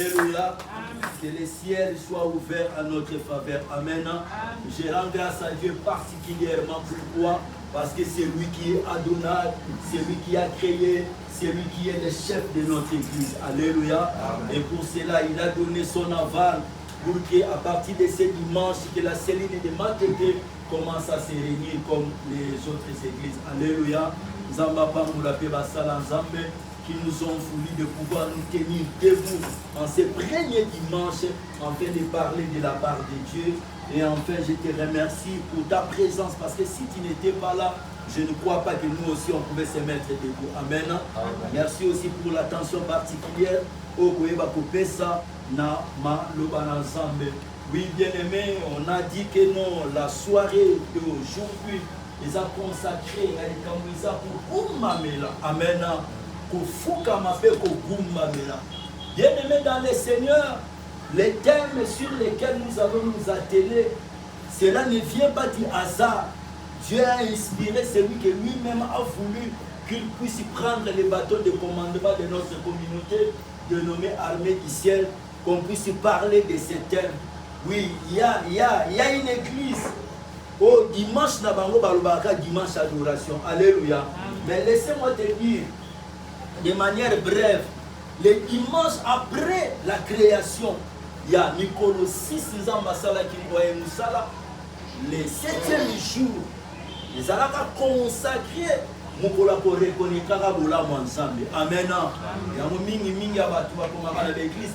Alléluia. Que le ciel soit ouvert à notre faveur. Amen. Je rends grâce à Dieu particulièrement. Pourquoi? Parce que c'est lui qui est Adonai, c'est lui qui a créé, c'est lui qui est le chef de notre église. Alléluia. Et pour cela, il a donné son aval pour qu'à partir de ce dimanche, que la cellule de Matete commence à se réunir comme les autres églises. Alléluia. Zamba Pamoula Pebasala Nzambe, qui nous ont voulu de pouvoir nous tenir debout en ce premier dimanche, afin de parler de la part de Dieu. Et enfin, je te remercie pour ta présence, parce que si tu n'étais pas là, je ne crois pas que nous aussi on pouvait se mettre debout. Amen. Amen. Merci aussi pour l'attention particulière au Koeba Kopesa na ma loba ensemble. Oui, bien aimé, on a dit que non, la soirée d'aujourd'hui les a consacrés à l'écambouisa pour Goumamela. Amen. Bien aimé dans le Seigneur, les thèmes sur lesquels nous allons nous atteler, cela ne vient pas du hasard. Dieu a inspiré celui que lui-même a voulu qu'il puisse prendre les bâtons de commandement de notre communauté, dénommée Armée du Ciel, qu'on puisse parler de ces thèmes. Oui, il y a une église. Au dimanche, dimanche adoration. Alléluia. Mais laissez-moi te dire, de manière brève, les dimanches après la création, il y a Nicolo 6 ans, les 7e jour, les Arabes consacrés, mon pour reconnaître ensemble. Amen. Il y a l'église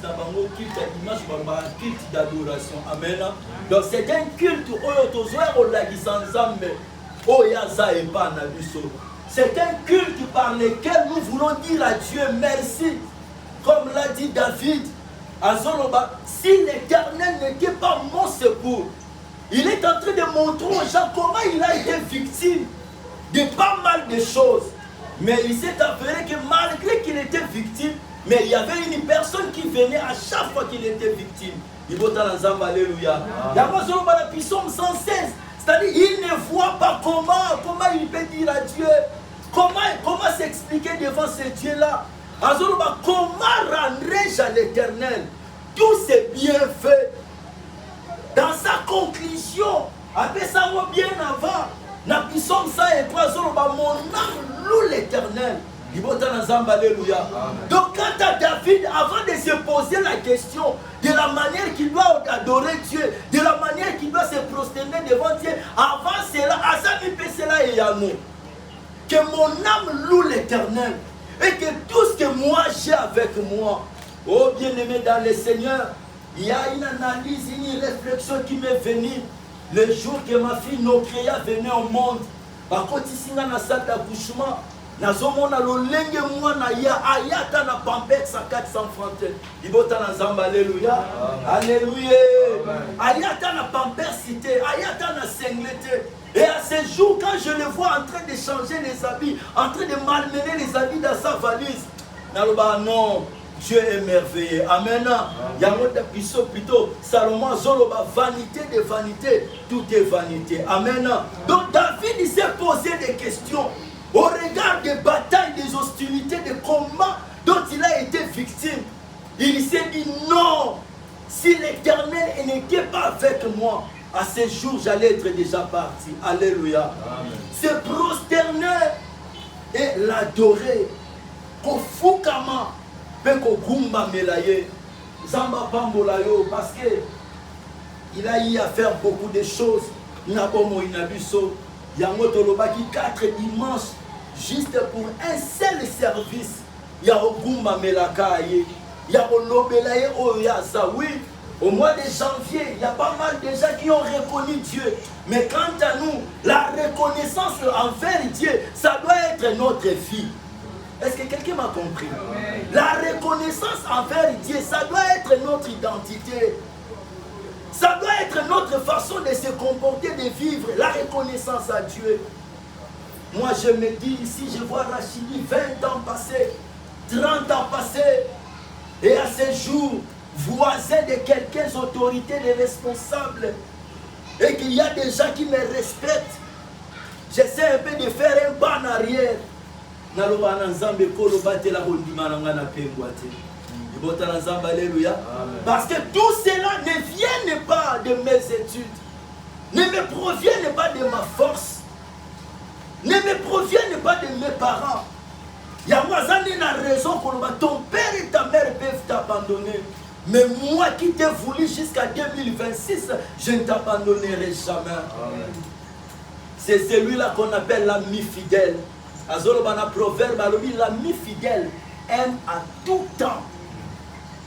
culte d'adoration. Amen. Donc c'est un culte c'est un culte par lequel nous voulons dire à Dieu merci. Comme l'a dit David à Zoloba, si l'Éternel n'était pas mon secours, il est en train de montrer aux gens comment il a été victime de pas mal de choses. Mais il s'est avéré que malgré qu'il était victime, mais il y avait une personne qui venait à chaque fois qu'il était victime. Il va dans l'ensemble, alléluia. Psaume 116, c'est-à-dire il ne voit pas comment il peut dire à Dieu, comment s'expliquer devant ce Dieu-là. Comment rendrai-je à l'Éternel tous ses bienfaits? Dans sa conclusion, après ça va bien avant, dans Psaume 103, mon âme loue l'Éternel. Alléluia. Donc quand à David, avant de se poser la question de la manière qu'il doit adorer Dieu, de la manière qu'il doit se prosterner devant Dieu, avant cela, cela et Yano, que mon âme loue l'Éternel et que tout ce que moi j'ai avec moi, oh bien-aimé dans le Seigneur, il y a une analyse, une réflexion qui m'est venue le jour que ma fille Nocréa venait au monde. Par contre, ici, dans la salle d'accouchement, nazomona lolenge mwana ya ayata na pampex à 400 francs. Ibota na zamba, alléluia. Alléluia. Ayata na pampersité, ayata na senglete. Et à ce jour, quand je le vois en train de changer les habits, en train de malmener les habits dans sa valise, naloba non, Dieu est merveilleux. Amen. Yamota Piso plutôt, Salomon Zoloba, vanité de vanité, tout est vanité. Amen. Donc David il s'est posé des questions au regard des batailles, des hostilités, des combats dont il a été victime. Il s'est dit non, si l'Éternel n'était pas avec moi, à ce jour j'allais être déjà parti. Alléluia. Se prosterner et l'adorer. Kofukama. Peko Gumba Melaye, Zamba Pambolayo, parce que il a eu à faire beaucoup de choses. Nabomo Inabuso, Yamotoloba qui 4 dimanches, juste pour un seul service. Yao Gumba Melakaye, Yao Lobelaye Oyasa, oui. Au mois de janvier, il y a pas mal de gens qui ont reconnu Dieu. Mais quant à nous, la reconnaissance envers Dieu, ça doit être notre vie. Est-ce que quelqu'un m'a compris? La reconnaissance envers Dieu, ça doit être notre identité. Ça doit être notre façon de se comporter, de vivre. La reconnaissance à Dieu. Moi, je me dis, si je vois Rachidi 20 ans passés, 30 ans passés, et à ce jour, voisin de quelques autorités, des responsables, et qu'il y a des gens qui me respectent, j'essaie un peu de faire un pas en arrière. Alléluia. Parce que tout cela ne vient pas de mes études, ne me proviennent pas de ma force, ne me proviennent pas de mes parents. Il y a une raison pour laquelle ton père et ta mère peuvent t'abandonner. Mais moi qui t'ai voulu jusqu'à 2026, je ne t'abandonnerai jamais. C'est celui-là qu'on appelle l'ami fidèle. Azolobana proverbe, l'ami fidèle aime à tout temps.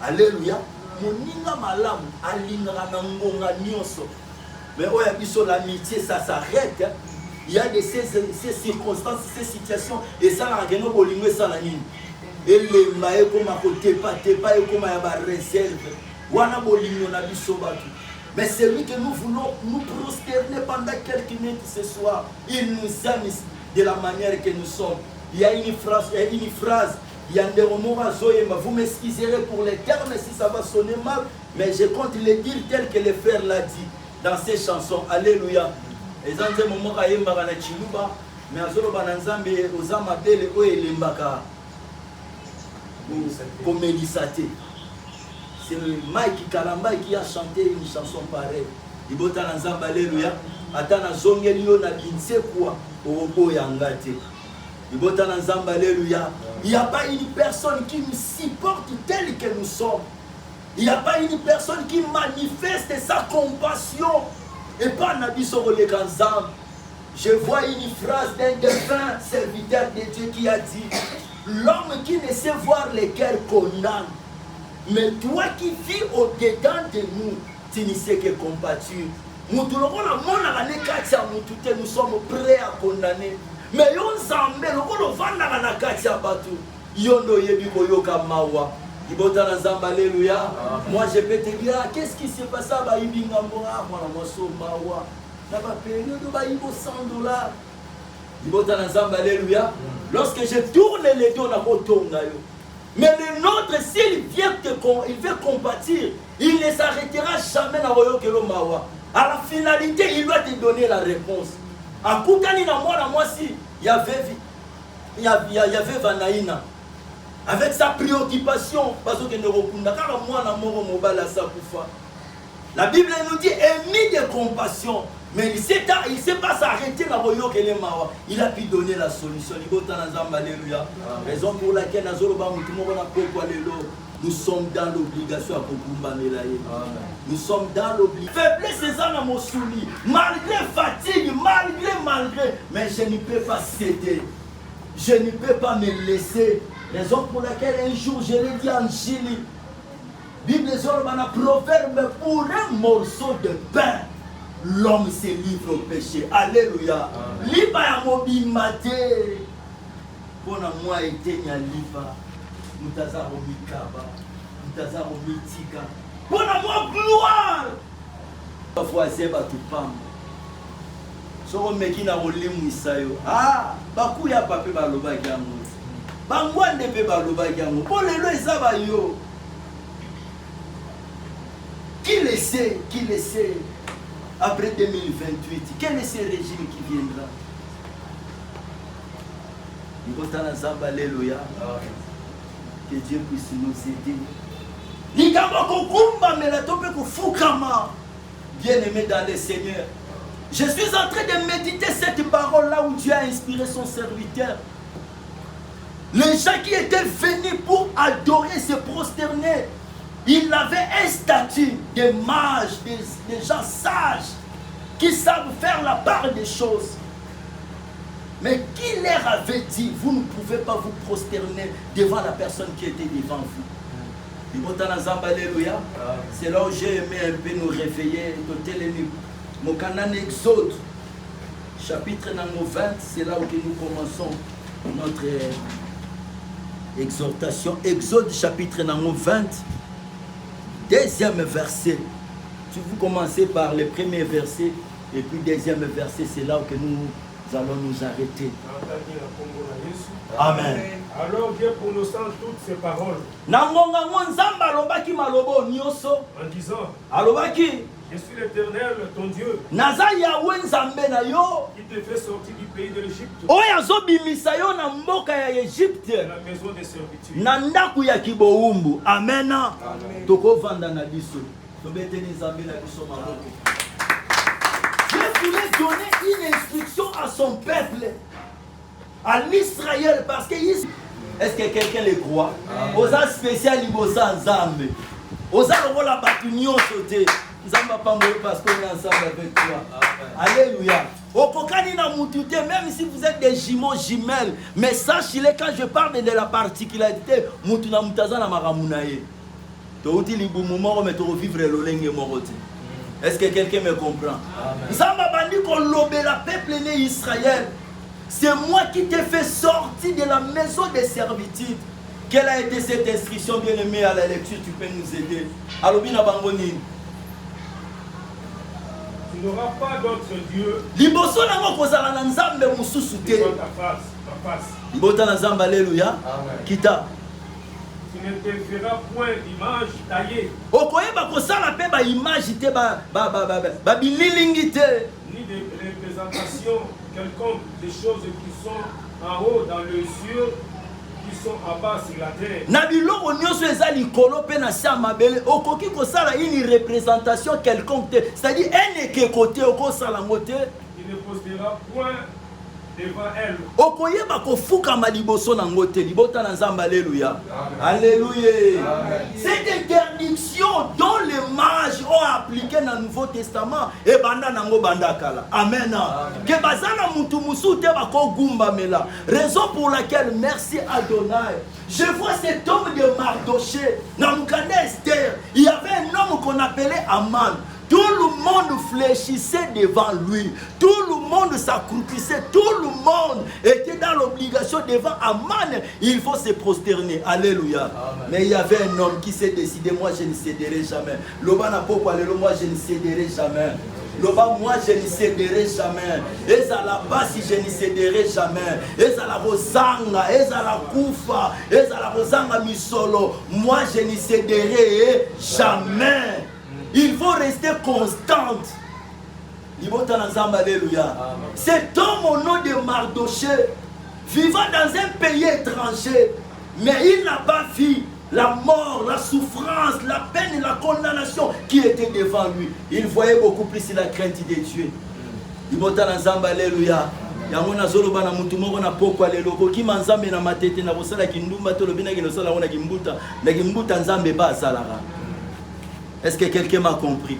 Alléluia. Moninga malam alinga nangonga nyonso. Mais oh yabiso l'amitié ça s'arrête. Il y a ces circonstances, ces situations et ça n'a rien bolingo ça la nini. Et les maïs comme à côté pas comme à ba réserve. Wana bolingo na biso batu. Mais celui que nous voulons nous prosterner pendant quelques minutes ce soir, il nous aime de la manière que nous sommes. Il y a une phrase, il y a un déromoura zoyema. Vous m'excuserez pour les termes si ça va sonner mal, mais je compte les dire tel que le frère l'a dit dans ses chansons. Alléluia. Et dans ce moment, il y a un chiluba, mais il y a un zamabele ou elembaka comme Mélissaté. C'est Mike Kalamba qui a chanté une chanson pareille. Il y a un zamba, alléluia. Atana zongelio na binse quoi au robo yangate. Il y a un zamba, alléluia. Il n'y a pas une personne qui nous supporte tel que nous sommes. Il n'y a pas une personne qui manifeste sa compassion. Et pas Nabi Sorole Kanzam. Je vois une phrase d'un défunt serviteur de Dieu qui a dit: l'homme qui ne sait voir les cœurs condamne. Mais toi qui vis au-dedans de nous, tu ne sais que compatir. Nous sommes prêts à condamner. Mais alléluia. Moi je peux te dire, qu'est-ce qui s'est passé à $100. Alléluia. Lorsque je tourne les dos, mais le nôtre, s'il veut compatir, il ne s'arrêtera jamais dans le Mawa. À la finalité, il doit te donner la réponse. À Koutani, il y avait Vanaïna. Avec sa préoccupation, parce que la Bible nous dit émis de compassion. Mais il ne s'est pas s'arrêter dans le Mawa. Il a pu donner la solution. Alléluia. Raison pour laquelle nous sommes dans l'obligation à Kokumba Melaye. Nous sommes dans l'obligation. Faiblesse c'est ça dans mon souli. Malgré fatigue, malgré. Mais je ne peux pas céder. Je ne peux pas me laisser. Raison pour laquelle un jour je l'ai dit en Chili. Bible Zorobana proverbe pour un morceau de pain. L'homme se livre au péché. Alléluia. Liba ya mobi maté. Pour moi, été nya liba. Mutazaro mikaba. Mutazaro mitika. Pour moi, gloire. Parfois, c'est pas tout pam. So meki na olimu isayo. Ah, baku ya pape baloba yango. Bangwande pe baloba yango. Pour lelo ezaba yo. Qui le sait? Après 2028, quel est ce régime qui viendra? Alléluia. Que Dieu puisse nous aider. Bien-aimé dans le Seigneur, je suis en train de méditer cette parole-là où Dieu a inspiré son serviteur. Les gens qui étaient venus pour adorer, se prosterner, il avait un statut de mages, des gens sages, qui savent faire la part des choses. Mais qui leur avait dit, vous ne pouvez pas vous prosterner devant la personne qui était devant vous? Alléluia. C'est là où j'ai aimé un peu nous réveiller. Mon canal Exode, chapitre 20, c'est là où nous commençons notre exhortation. Exode, chapitre 20. Deuxième verset. Si vous commencez par le premier verset et puis deuxième verset, c'est là où nous allons nous arrêter. Amen. Alors Dieu prononçant toutes ces paroles en disant Je suis l'Éternel, ton Dieu, naza Yahweh nzambe na yo qui te fait sortir du pays de l'Égypte, oyo azobimisa yo na mboka ya de Egypte la maison des servitudes. na ndaku ya kiboumbu. Amen. Tokovanda na biso tobeteli nzambe na biso maboko. Je voulais donner une instruction à son peuple, à l'Israël, parce que est-ce que quelqu'un le croit? Oza spécial ibosa nzambe oza lokola batu nyonso te nzamba pamboye parce qu'on est ensemble avec toi. Alléluia. Okokani na mutu te, même si vous êtes des jumeaux jumelles, mais sachez-le, quand je parle de la particularité mutu na mutaza na makamuna ye touti libumu moko mais to vivre lolenge moko te. Est-ce que quelqu'un me comprend? Nzamba bandi ko lobela peuple né Israël, c'est moi qui t'ai fait sortir de la maison des servitudes. Quelle a été cette inscription, bien-aimé, à la lecture? Tu peux nous aider. Alobina Bangoni. Tu n'auras pas d'autre Dieu Liboso nango kozala na nzambe mususu te. devant ta face. Libota na nzambe, alléluia. Kita. Tu ne te feras point d'image taillée, Okoyeba kosala pe ba image te ba bililingi te. ni de représentation quelconque des choses qui sont en haut dans les cieux, qui sont en bas sur la terre. Na biloko nyonso eza likolo pe na se ya mabele okoki kosala une représentation quelconque te, c'est-à-dire un ekeko te okosala ngo te. Il ne postera point devant elle. Okoyeba kofukama liboso nango te. Libota na nzambe, alléluia. Alléluia. Cette interdiction dont les mages ont appliqué dans le Nouveau Testament et banda nango banda kala. Amen. Que bazana mutu musu te bako gumba mela. Raison pour laquelle, merci Adonai, je vois cet homme de Mardoché dans Mukanda Esther. Il y avait un homme qu'on appelait Aman. Tout le monde fléchissait devant lui. Tout le monde s'accroupissait. Tout le monde était dans l'obligation devant Aman. Il faut se prosterner. Alléluia. Amen. Mais il y avait un homme qui s'est décidé, moi je ne céderai jamais. Loba n'a pas parlé, moi je ne céderai jamais. Loba, moi je ne céderai jamais. Ezala basi, je ne céderai jamais. Ezala bozanga, ezala kufa, ezala bozanga misolo. Moi je ne céderai jamais. Il faut rester constante. Alléluia. Cet homme au nom de Mardoché, vivant dans un pays étranger, mais il n'a pas vu la mort, la souffrance, la peine et la condamnation qui était devant lui. Il voyait beaucoup plus la crainte de Dieu. Alléluia. Yamona zolo bana mutu moko na poko aleloko ki manzambe na matete na bosala kindumba to lobina kino sala ona kimbuta na kimbuta nzambe ba salara. Est-ce que quelqu'un m'a compris?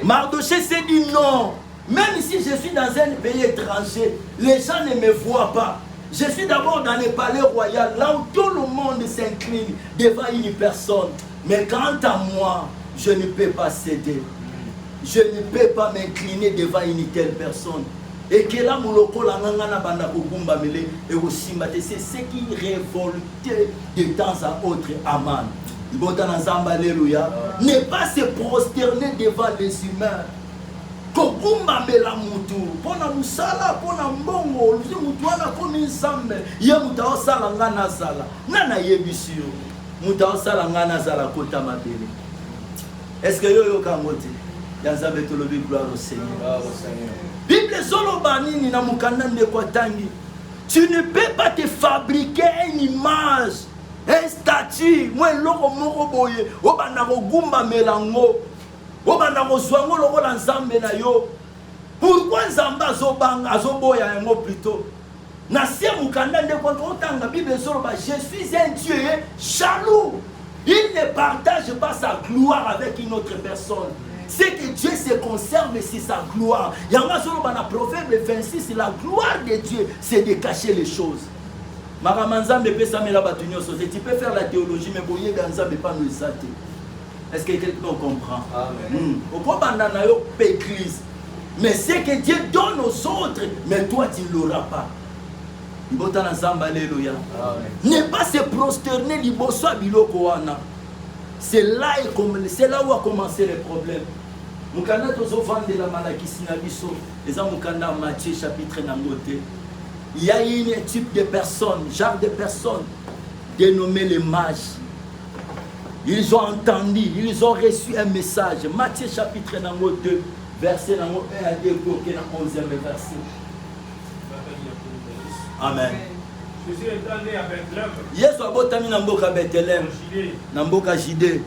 Mardoché s'est dit non. Même si je suis dans un pays étranger, les gens ne me voient pas. Je suis d'abord dans le palais royal, là où tout le monde s'incline devant une personne. Mais quant à moi, je ne peux pas céder. Je ne peux pas m'incliner devant une telle personne. Et que là, c'est ce qui révoltait de temps à autre Aman. Alléluia. Ne pas se prosterner devant les humains. Kokumba mela mutu. Pona musala, pona mbongo. Luzi mutu wana komi nsambe. Ye muta osala ngana sala. Nana yebisio. Muta osala ngana sala kota mabele. Est-ce que yo kangote? Yanzabe tolobi gloire au Seigneur. Bible solo banini na mukanda ndeko tangi. Tu ne peux pas te fabriquer une image. Un statut, moi loko moko boye, obanda ko gumba melango, obanda ko zwango loko la nzambe na yo. Pourquoi nzamba azobanga azoboya yango plutôt? Na sia mukanda nde ko tanga Bible solo ba je suis un Dieu jaloux. Il ne partage pas sa gloire avec une autre personne. C'est que Dieu se conserve c'est sa gloire. Yanga solo ba na Proverbe 26, la gloire de Dieu c'est de cacher les choses. Tu peux faire la théologie, mais boyer dans ça, mais pas nous ça. Est-ce que quelqu'un comprend? Amen. Église. Mais c'est que Dieu donne aux autres, mais toi tu ne l'auras pas. Alléluia. Ne pas se prosterner, c'est là où a commencé le problème. Mukanda tozo vendre la malakisi na biso, eza mukanda Matthieu chapitre nangote. Il y a un type de personnes, genre de personnes dénommées les mages. Ils ont entendu, ils ont reçu un message. Matthieu chapitre 2, verset 1 à 2, 11e verset. Amen. Jésus est né à Bethléem. Yesu abotami na mboka Bethléem. Na mboka Judée.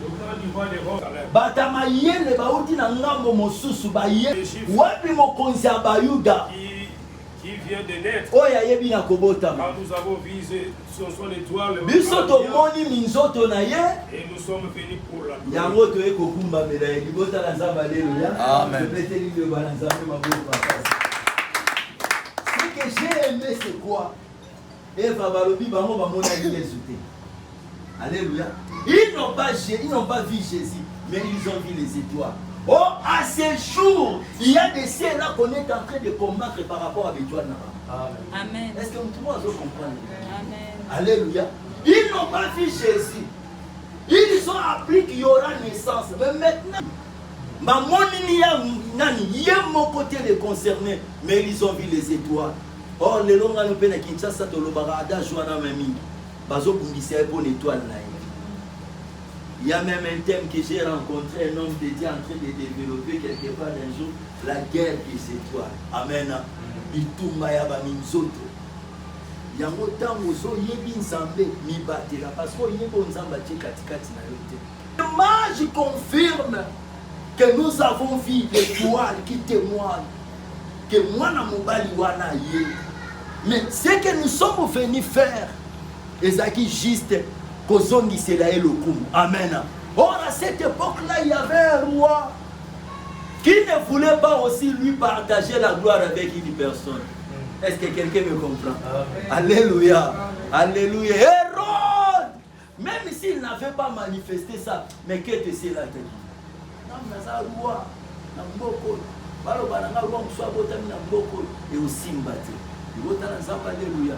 Batama yele bauti na ngambo mosusu ba ye. Wapi mokonzi ya Bayuda. Qui vient de naître. Oya yebi na kobota. Quand nous avons visé sur son étoile. Biso to moni minzoto na ye. Et nous sommes venus pour la gloire. Yango to eko kumba mela ye libota na nzamba lelo. Amen. Beteli le balanzambe maboko bakasi. Ce que j'ai aimé c'est quoi? Eva balobi bango bamona Jésus te. Alléluia. Ils n'ont pas vu Jésus, mais ils ont vu les étoiles. Oh, à ces jours, il y a des cieux là qu'on est en train de combattre par rapport à l'étoile. Amen. Est-ce que tout le monde comprend? Amen. Alléluia. Ils n'ont pas vu Jésus. Ils ont appris qu'il y aura naissance. Mais maintenant, maman n'y a mon côté les concernés, mais ils ont vu les étoiles. Or, les longs années de Kinshasa, de l'Obarada, Joana Mami, Bazo Bundissé, pour l'étoile. Il y a même un thème que j'ai rencontré, un homme de Dieu en train de développer quelque part un jour, la guerre des étoiles. Amen. Bitumba ya baminzoto. Yango tango so yebi nzambe mi batela parce que yebo nzamba ti katikati na yote. Moi je confirme que nous avons vu l'étoile qui témoigne que moi na mobali wana ye. Mais ce que nous sommes venus faire, ezaki juste kozongi cela et le kum. Amen. Or à cette époque-là, il y avait un roi qui ne voulait pas aussi lui partager la gloire avec une personne. Est-ce que quelqu'un me comprend? Amen. Alléluia. Alléluia. Hérode, même s'il n'avait pas manifesté ça, mais qu'est-ce que c'est là? Et aussi mbate. Alléluia.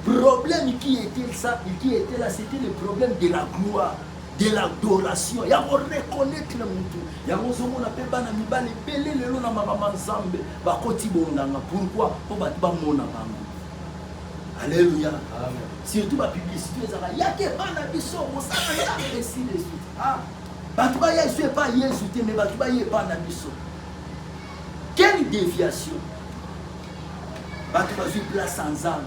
Problème qui était là, c'était le problème de la gloire, de l'adoration. Il y a reconnaître le monde. Il y a on appelle bana mibale pelé le na mama nzambe ba koti bonganga. Pourquoi? Pour ba mona bango. Alléluia. Amen. Surtout la publicité ça il y a que bana biso mosala ainsi de suite. Ah. Batuba ya suis pas Yesu te mais batuba ye bana biso. Quelle déviation. Batuba suis place sans âme.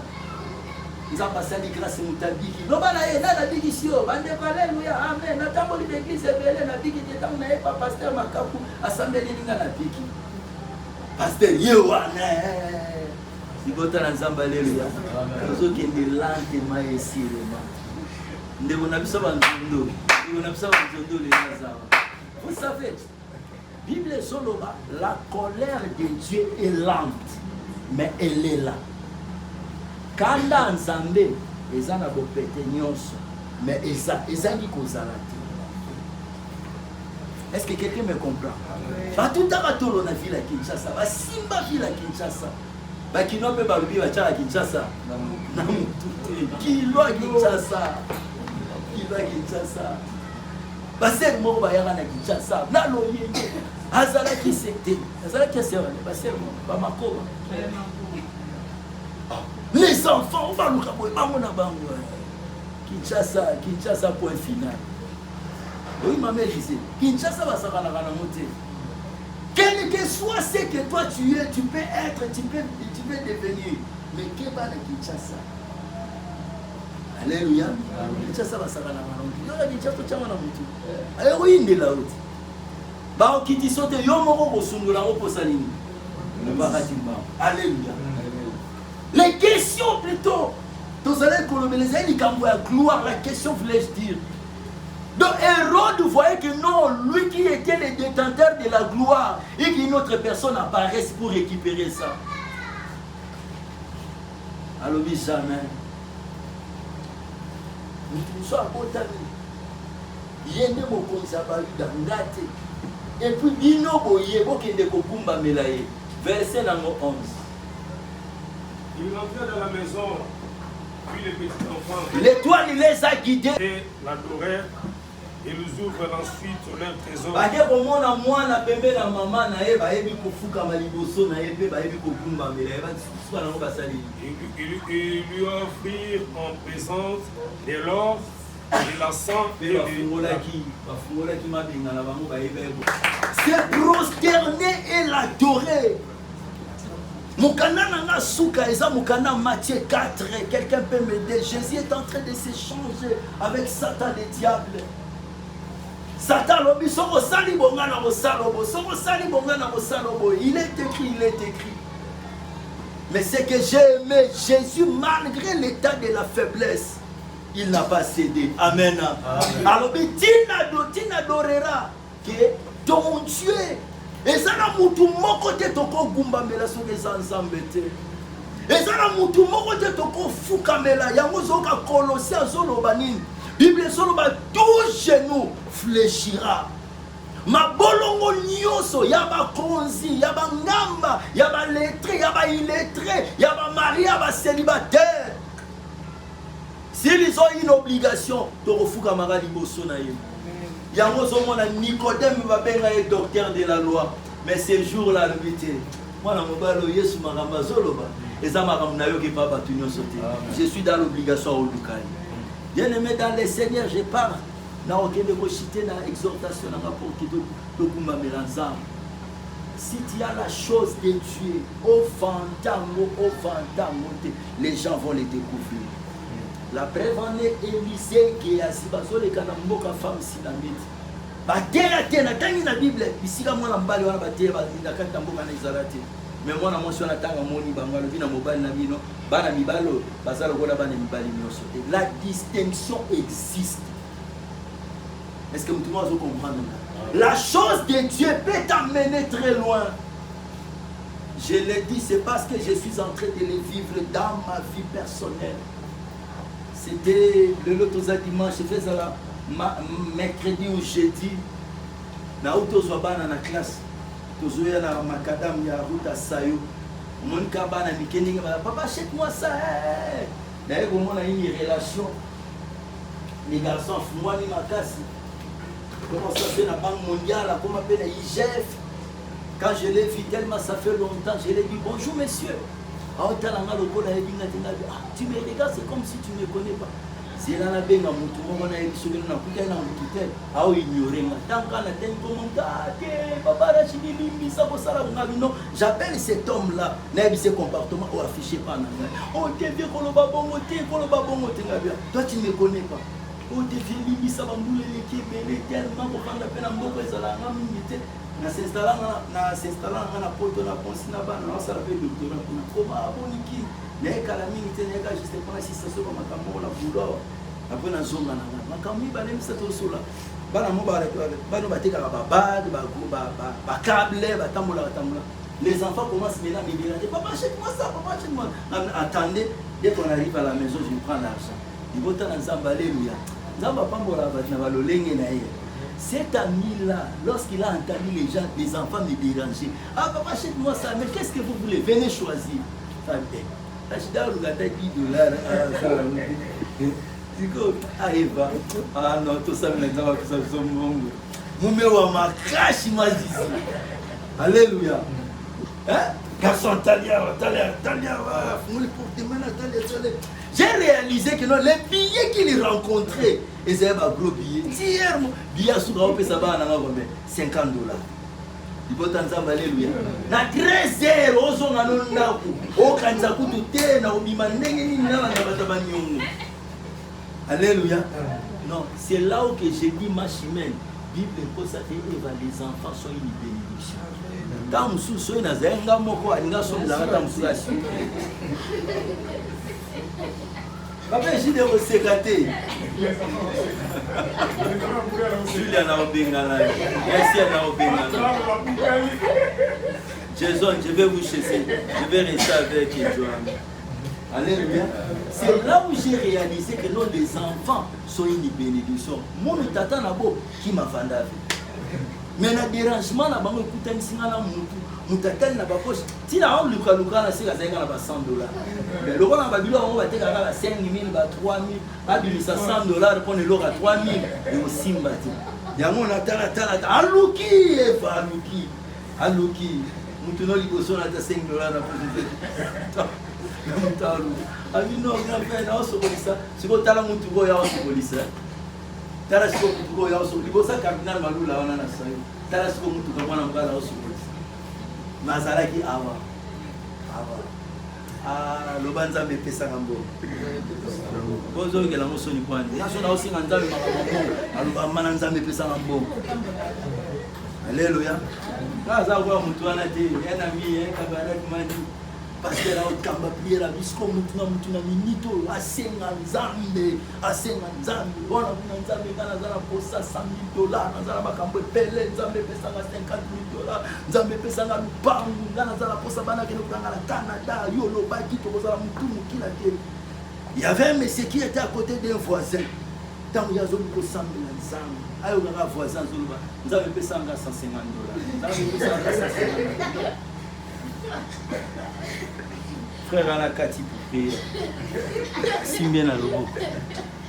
Nous avons passé les grâces et nous avons dit que nous avons dit que alléluia, amen. Nous avons dit que l'église est belle, nous avons dit que nous n'avons pas pasteur Makapu, assemblée de l'Inga la Piki. Pasteur Yohane. Si vous avez un zamba, alléluia. Nous avons dit que nous avons ici. Nous avons dit que vous savez, Bible est la colère de Dieu est lente, mais elle est là. Kanda nzambe eza na bopete nyonso mais eza ni kozala te. Est-ce que quelqu'un me comprend? Ba tout à batolo na ville à Kinshasa, ba simba ville à Kinshasa. Ba kino pe ba lubi ba cha Kinshasa. Na mutu kilo à Kinshasa. Kilo à Kinshasa. Ba ser mo ba yanga na Kinshasa. Na loye. Azala ki sekte. Azala ki sera ba ser mo ba makoba. Les enfants, on va nous rappeler. Kinshasa, point final. Oui, ma mère disait, Kinshasa va s'en aller. Quel que soit ce que toi tu es, tu peux être, tu peux devenir. Mais qu'est-ce que Kinshasa? Alléluia. Kinshasa va s'en aller. Kinshasa, tu as un héroïne de la route. Bah, qui dit saute, yo moro bosungula pour salini. Alléluia. Les questions plutôt. Vous allez coloniser les gloire. La question voulais-je dire. Donc Hérode voyait que non, lui qui était le détenteur de la gloire et qu'une autre personne apparaisse pour récupérer ça. Alors oui, jamais. Nous sommes botani. Yende mokonzi abaluda ngate. Et puis bino boye bokende kokumba melaye. Verset numéro 11. Il rentrait dans la maison, puis les petits enfants. L'étoile les a guidés. Et l'adorèrent. Ils ouvrent ensuite leur trésor. Ils lui offrirent en présence de l'or, de la sang et de se prosterner et l'adorer. Mukana nanga souka eza mukana Matthieu 4. Quelqu'un peut m'aider? Jésus est en train de s'échanger avec Satan le diable. Satan lobi soko sali bonga na salobo, soko sali bonga na salobo. Il est écrit, il est écrit. Mais c'est que j'ai aimé Jésus malgré l'état de la faiblesse. Il n'a pas cédé. Amen. Alors, tu n'adoreras que ton Dieu. Et ça n'a moutu moko te toko gumba mela so ke sansambe te. Et ça n'a moutu moko te toko fuka mela yango zoka Colossiens zoloba nini. Bible zoloba tout genou fléchira. Mabolongo nyonso yaba konzi, yaba ngamba, yaba lettré, yaba illettré, yaba mari, yaba célibataire. S'ils ont une obligation de refuka mara liboso na ye. Yango zomona Nicodème va benga et docteur de la loi. Mais ces jours-là, le vite. Moi, Yesu maramba zoloba. Et ça m'a ramené que papa tu nous sauté. Je suis dans l'obligation au Lukai. Bien aimé dans les Seigneurs, je parle. Na aucun de vos cités, na exhortation, na rapport qui te kumba melanzam. Si tu as la chose de Dieu, au fantamo, les gens vont les découvrir. La preuve en est Élisée qui est assis sur les canamboka femme sinamite. Batera tena tangi na Bible bisika mwana mbali wana batera ndakata mboka na Izarati. Mais mwana mwasi wana tanga moni bangalo bina mobali na bino bana mibalo bazalo kola bana mibali nyonso. La distinction existe. Est-ce que vous pouvez comprendre? La chose de Dieu peut t'amener très loin. Je l'ai dit, c'est parce que je suis en train de le vivre dans ma vie personnelle. C'était l'autre dimanche, je faisais ça mercredi ou jeudi. Na auto zobana na classe. Tozoya na makadam ya ruta sayo. Mon kabana mikeninga papa achète-moi ça. D'ailleurs on a une relation. Les garçons moi ni makasi. Comment ça fait la Banque mondiale, comment appelle la IGF. Quand je l'ai vu tellement ça fait longtemps, je l'ai dit bonjour monsieur. Tu me regardes, c'est comme si tu ne me connais pas. Si là, j'appelle cet homme-là, ses comportements affichés par oh, t'es vieux, toi tu ne me connais pas. Oh, t'es vieux, ça va mouler qui est tellement pour prendre la peine à mourir, ça l'a ramené. Na s'installer na poto na ponsi na bana na sala pe doctorat kuna koma aboniki na kala mingi tena ka juste pour assistant sur makambo la bulo après na zonga na makambo ba nem sato sola bana mo ba bana ba teka ba câble ba tambola les enfants commencent maintenant à me dire papa achète-moi ça papa achète-moi. Attendez, dès qu'on arrive à la maison je prends l'argent il va dans nzamba alléluia nzamba pambola ba na balolenge na ye. Cet ami-là, lorsqu'il a entendu les enfants me déranger, ah papa achète-moi ça, mais qu'est-ce que vous voulez? Venez choisir. Achète-moi Eva. Ah non, tout ça maintenant, tout ça, tout ça, mon ma crache, il m'a dit ça. Alléluia. Hein? Garçon, Talia, j'ai réalisé que non, les billets qu'il rencontrait, ils avaient un gros billet. Hier, billet à Souga, on peut savoir, $50. Il faut t'entendre, alléluia. Na 13 heures, on s'en a non là. Oh, quand ça coûte tout, na obimandé, alléluia. Non, c'est là où j'ai dit, ma chimène, Bible consacrée, les enfants sont une bénédiction. Quand nous sommes dans un moko, nous sommes dans la situation. Papa, j'ai des resécatés. Julien a obéngala. Merci à obéngala. Jason, je vais vous chasser. Je vais rester avec Joanne. Alléluia. C'est là où j'ai réalisé que non, les enfants sont une bénédiction. Mon tata nabo qui m'a vendu. Mais le dérangement là, bango écoute un signal à mutatel na bapoche. Si la on luka na c'est la $100. Mais le rôle en Babylone on va te gagner 5 000, 3 000, abimisa $100 pour le à 3 000 et aussi mbati. Yango na tala aluki eva aluki. mutu no liboso na ta $5 na position na mutalu abi no grand frère na osokolisa siko tala mutu go ya osokolisa tala siko mutu go ya osokolisa libosa cardinal malula wana na sayo tala siko mutu ka mwana mbala osokolisa mazalaki awa loba nzambe epesaka mbongo ozokela mosoni kwande naso na osinga nzambe makambo aloba mana nzambe epesaka mbongo alleluya aza koya mutu wana te enami kabaraki madi paster aokamba priere bisiko mutu na minute oyo asenga nzambe wana kuna nzambe nga naza na posa $100,000 naza na makambo epele nzambe epesanga $50,000 nzambe epesanga lupangu nga naza na posa bana kende kokanga na Canada yo lobaki tokozala mutu mokila te. Il y avait un monsieur qui était à côté d'un voisin ntango ye azomi kosambela nzambe ayokaka voisin azoloba nzambe epesanga $150 nzambe epesanga $150. Frère à la kati pour prier. Si bien à l'eau.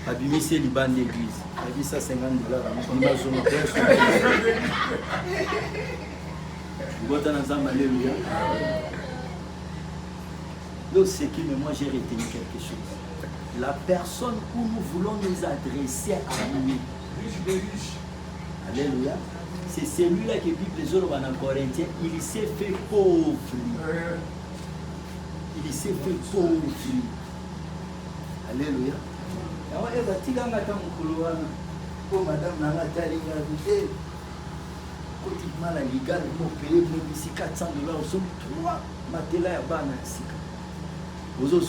Abimissé les bandes d'église. Abi ça $50. On va sur notre place. Alléluia. Donc c'est qui, mais moi j'ai retenu quelque chose. La personne où nous voulons nous adresser à lui. Alléluia. C'est celui-là qui vit les autres en Corinthiens. Il s'est fait pauvre. Il s'est fait pauvre. Alléluia. Oh madame Nangatali, quotidiennement la Liga, nous payons ici $400 sur 3 matelas à bas. Vous avez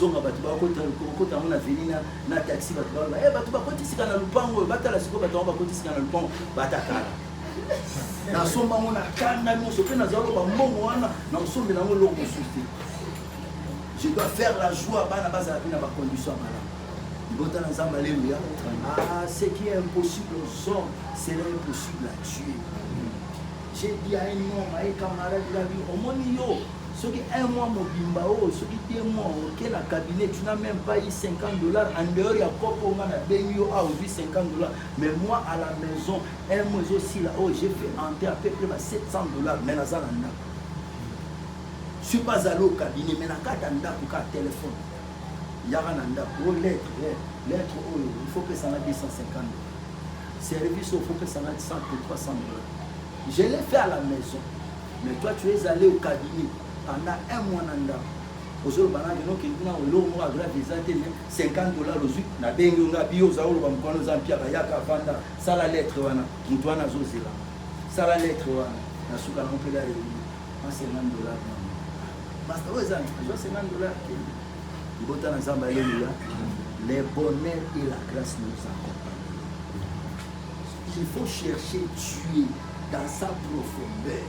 venu na taxi, je dois faire la joie à la base de la condition. Ce qui est impossible aux hommes, c'est impossible à Dieu. J'ai dit à un homme, à un camarade, il a dit, au moins, ceux qui un mois mobimba, ceux qui 2 mois, auquel la cabinet, tu n'as même pas eu $50. En dehors, il y a pas pour moi, a aujourd'hui $50. Mais moi, à la maison, un mois aussi là, j'ai fait entrer à peu près $700. Mais là, ça, je ne suis pas allé au cabinet, mais il y a un téléphone. Il y a un lettre, il faut que ça ait $250. Service, il faut que ça ait $100 ou $300. Je l'ai fait à la maison. Mais toi, tu es allé au cabinet pendant 1 mois. Aujourd'hui, $50 aujourd'hui. Na bengi unga bio za olo bamkono za mpia bayaka vanda sala lettre wana mtu wana zozela sala lettre wana na suka na mpela re $50. Basta weza $50 ibota na zamba alleluia. Les bonheurs et la grâce nous accompagnent. Il faut chercher Dieu dans sa profondeur.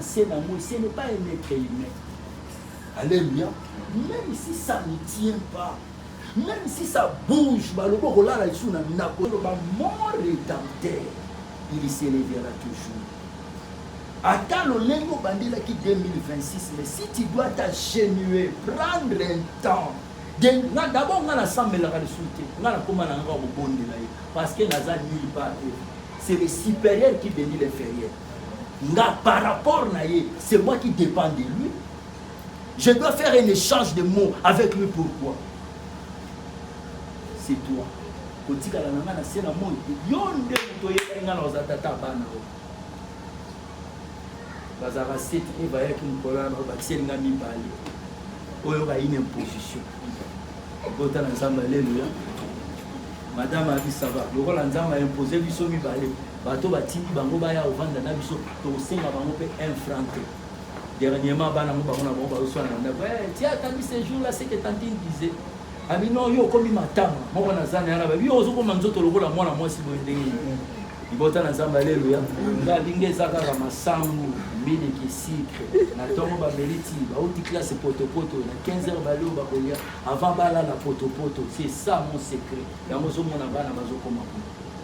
Ce n'est pas un être humain. Alléluia. Même si ça ne tient pas, même si ça bouge, mon rédempteur, il s'élèvera toujours. Attends le lingo bandila qui 2026, mais si tu dois t'agenouiller, prendre un temps, d'abord on a l'ensemble de la résulté, on a comment on va au bon de parce que c'est le supérieur qui bénit l'inférieur. Par rapport à lui, c'est moi qui dépends de lui. Je dois faire un échange de mots avec lui. Pourquoi? C'est toi. Quand tu as un mot, une imposition. Madame a dit ça va. Le rôle a imposé biso mi balé. Bato batini bango baya ovanda na biso to senga bango pe 1 franc. Dernièrement bana mo bango na bango ba so na. Tu as entendu ce jour là ce que tantine disait. Ami non yo komi matama. Mo na zana na ba. Yo ozo ko manzoto lokola mwana mwasi bo ndenge. Ibota na zamba alleluia. Nga linge zaka ka masangu mine ki sucre. Na tongo ba beliti ba outi classe poto na 15h balo ba kolia avant bala la poto. C'est ça mon secret. Yango zo mona bana bazo koma.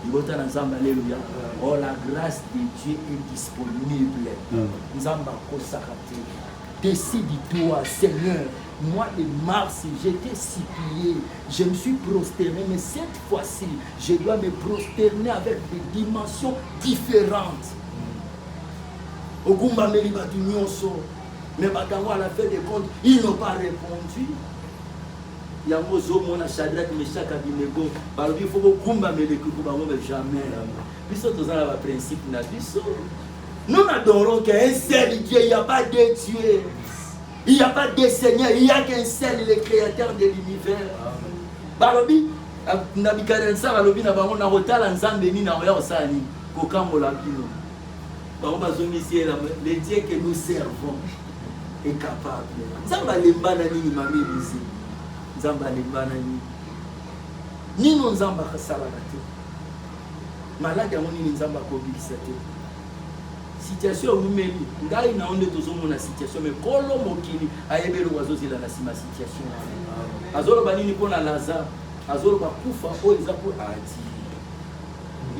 Ibota na zamba alleluia. Oh la grâce de Dieu est disponible. Nzamba ko sakate. Décide-toi Seigneur. Moi, en mars, j'étais supplié, je me suis prosterné, mais cette fois-ci, je dois me prosterner avec des dimensions différentes. Ogumba meli batu nyonso. Mais batango à la fin des comptes, ils n'ont pas répondu. Yango zo mona Shadrach Meshach Abednego. Balobi faut ogumba meli kuku bango jamais. Biso tozala ba principe na biso. Nous n'adorons qu'un seul Dieu, il n'y a pas de Dieu. Il n'y a pas de Seigneur, il n'y a qu'un seul, le créateur de l'univers. Balobi, Nabikadnezar balobi na bango na rotala nzambe ni na oya osani kokambola bino. Bango bazomisi le Dieu que nous servons est capable. Nzamba lembana nini mami bizi. Nzamba lembana nini. Nino nzamba kasalaka te. Malade yango nini nzamba kobikisa te. Situation oumeli ngai na onde tozomona situation mais kolo mokili ayebelo wazozela na sima situation azolo banini pona Lazare azolo ba kufa o eza po ati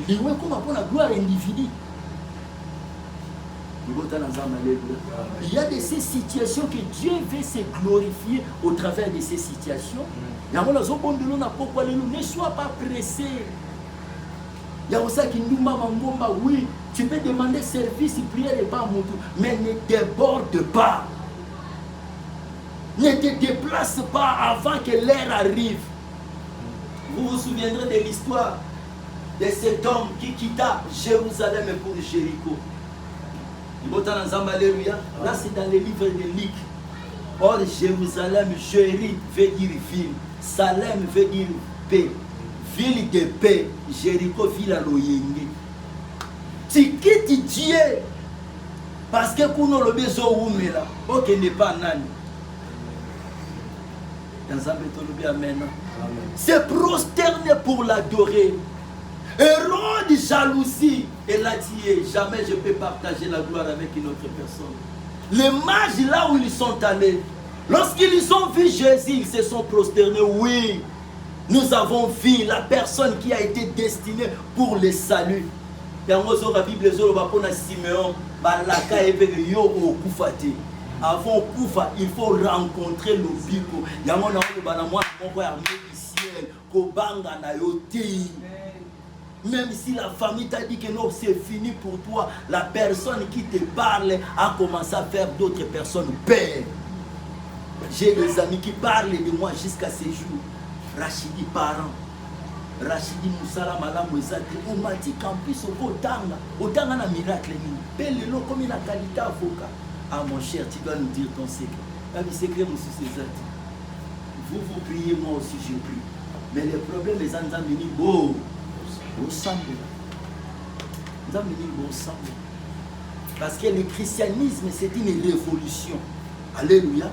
liwe koma pona gloire individu il y a de ces situations que Dieu veut se glorifier au travers de ces situations. Ne sois pas pressé. Il y a aussi qui nous oui, tu peux demander service, prière et pas mon tour, mais ne déborde pas. Ne te déplace pas avant que l'heure arrive. Vous vous souviendrez de l'histoire de cet homme qui quitta Jérusalem pour Jéricho. Là, c'est dans le livre de Luc. Or, Jérusalem, Jéri veut dire ville. Salem veut dire paix. Ville de paix. Jéricho, ville à l'Oyenge. Tu quittes Dieu. Parce que pour nous, le besoin est là. Ok, n'est pas nani. Amen. Se prosterner pour l'adorer. Hérode jalousie. Et l'a dit, jamais je peux partager la gloire avec une autre personne. Les mages, là où ils sont allés, lorsqu'ils ont vu Jésus, ils se sont prosternés. Oui, nous avons vu la personne qui a été destinée pour le salut. Avant Koufa, il faut rencontrer le bico. Même si la famille t'a dit que non, c'est fini pour toi, la personne qui te parle a commencé à faire d'autres personnes peur. J'ai des amis qui parlent de moi jusqu'à ces jours. Rachidi parent, Rachidi Moussala Malam Ezati, on m'a dit qu'en plus au Tanga na miracle, Pelelo comme il a qualité avocat. Ah mon cher, tu dois nous dire ton secret. La vie secret, monsieur Césati. Vous priez, moi aussi je prie. Mais le problème est en beau. Parce que le christianisme c'est une révolution. Alléluia.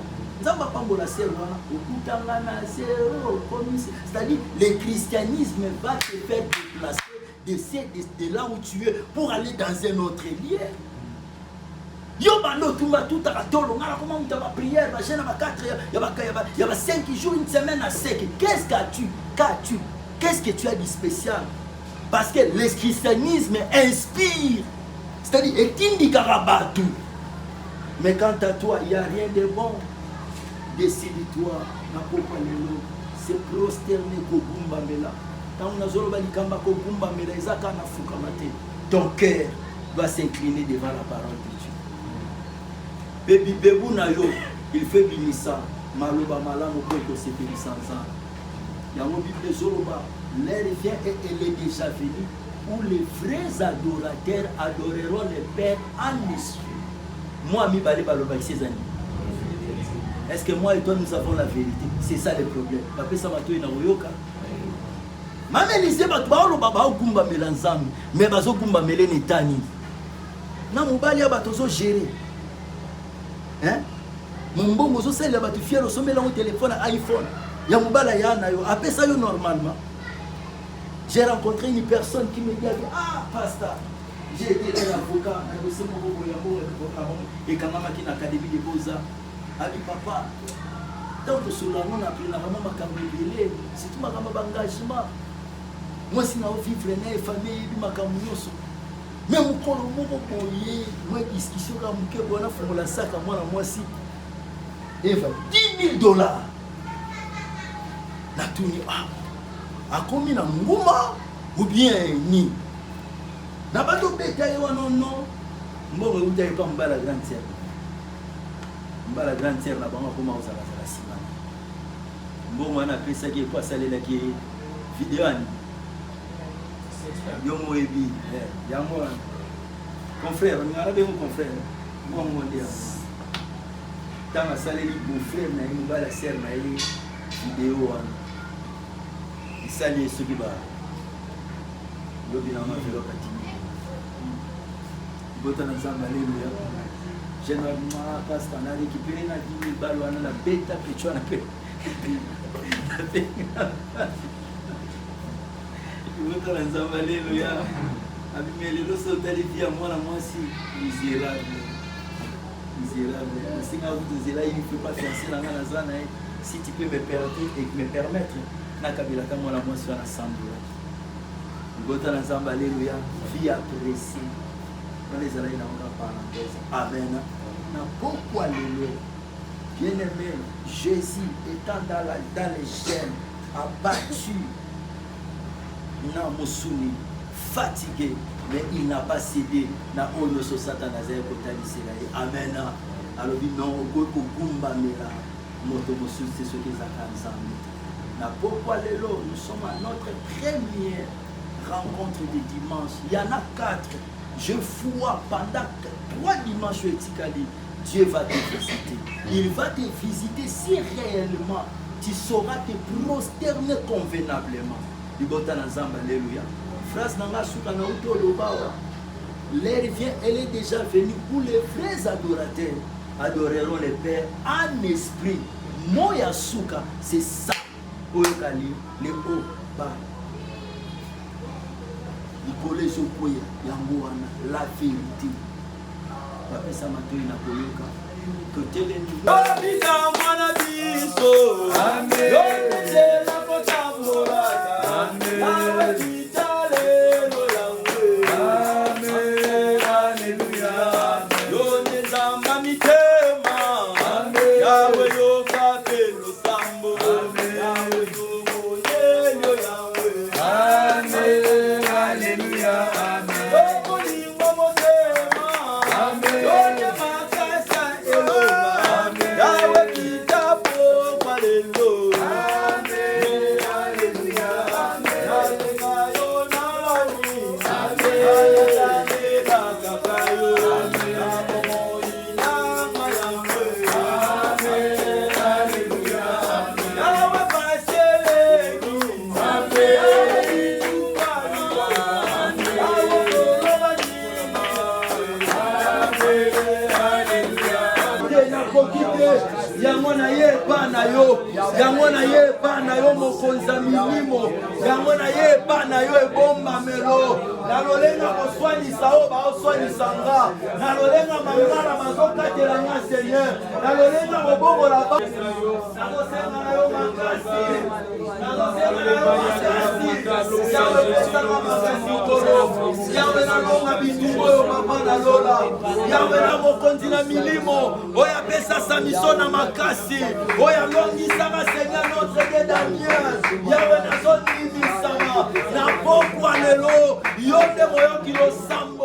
C'est-à-dire le christianisme va te faire déplacer de là où tu es pour aller dans un autre lieu. Yo bano tout à comment tu vas prier, il y a 5 jours, une semaine à sec. Qu'est-ce que tu as de spécial? Parce que le christianisme inspire. C'est-à-dire, est-il Karabatu. Mais quant à toi, il n'y a rien de bon. Décide-toi. C'est prosterner Kogumba Mela. Ton cœur va s'incliner devant la parole de Dieu. Baby Bebou Nayo, il fait binissa. Maloba Malam au point que c'est fini sans ans. Il y a un Bible Zoroba. L'heure vient et elle est déjà venue où les vrais adorateurs adoreront le Père en esprit. Moi, mi balé baloba ces années. Est-ce que moi et toi nous avons la vérité? C'est ça le problème. Après ça, tu es dans Oyoka. Même Élisée, tu vas au baba Gumba Melanzam, mais bazo Gumba Melenetani. Na mobali ya batozo gérer. Hein? Mon bon mozo c'est là tu fier au sommet là au téléphone iPhone. Ya mobala ya na yo. Après ça yo normalement. J'ai rencontré une personne qui me dit ah pasteur, j'ai été l'avocat et quand même qui n'a l'académie des beaux-arts. Elle dit papa, tant que cela on a pris la maman m'a cambré, c'est tout ma engagement. Moi si na vivre na famille bi makamnyoso. Mais mon kolo moko koye, moi discussion comme que bona formula sac à moi moi si. Et va $10,000. Na tuni a commis na nguma ou bien ni na bato betaye wa non Mbongo uta pas mbala grande sœur. Mbala grande sœur na bango koma ozala la sima. Mbongo ana pesa ki kwa salela ki vidéo ani. Yomo ebi, yango confrère, on a bien mon confrère. Mbongo ndia. Tanga saleli mon frère na mbala sœur na vidéo ani. Isali soki ba. Lobi na ma velo katini. Bota na zamba alléluia. Je ne vois pas ce qu'on a récupéré na 10 000 balles wana na beta pecho na pe. Bota na zamba alléluia. Abimeli lo sotali via mwana mwasi misérable. Misérable. Singa vous zela il ne peut pas fiancer na ngana zana si tu peux me permettre na kabila ka mwana mwasi wana sambo. Bota na zamba alléluia. Vie appréciée. Amen. Pourquoi le bien-aimé Jésus étant dans les chaînes, abattu, fatigué, mais il n'a pas cédé. Amen. Alors pourquoi nous sommes à notre première rencontre de dimanche. Il y en a 4. Je vois pendant 3 dimanches etikali, Dieu va te visiter. Il va te visiter si réellement tu sauras te prosterner convenablement. Alléluia. Phrase nanga suka na uto lobawa. L'air vient, elle est déjà venue pour les vrais adorateurs. Adoreront le Père en esprit. Moya suka, c'est ça. Oyokali, le haut, bas. La vérité. Papa Mato na koyoka. Totele ni. Yango na ye pa na yo mokonza milimo, yango na ye pa na yo ebomba melo, na lolenga koswanisa o ba oswanisa nga, na lolenga mangala mazokatela nga Seigneur, na lolenga kobokola ba nakosenga na yo makasi, nakosenga na yo makasi, yawe pesanga makasi kolo, yawe na longa bitumbo yo papa na lola, yawe na mokonzi na milimo, oya pesa samiso na makasi, oya longisanga Seigneur notre Dieu Daniel, yawe na zoni misama, na pokwa lelo, yonde moyo kilo samba.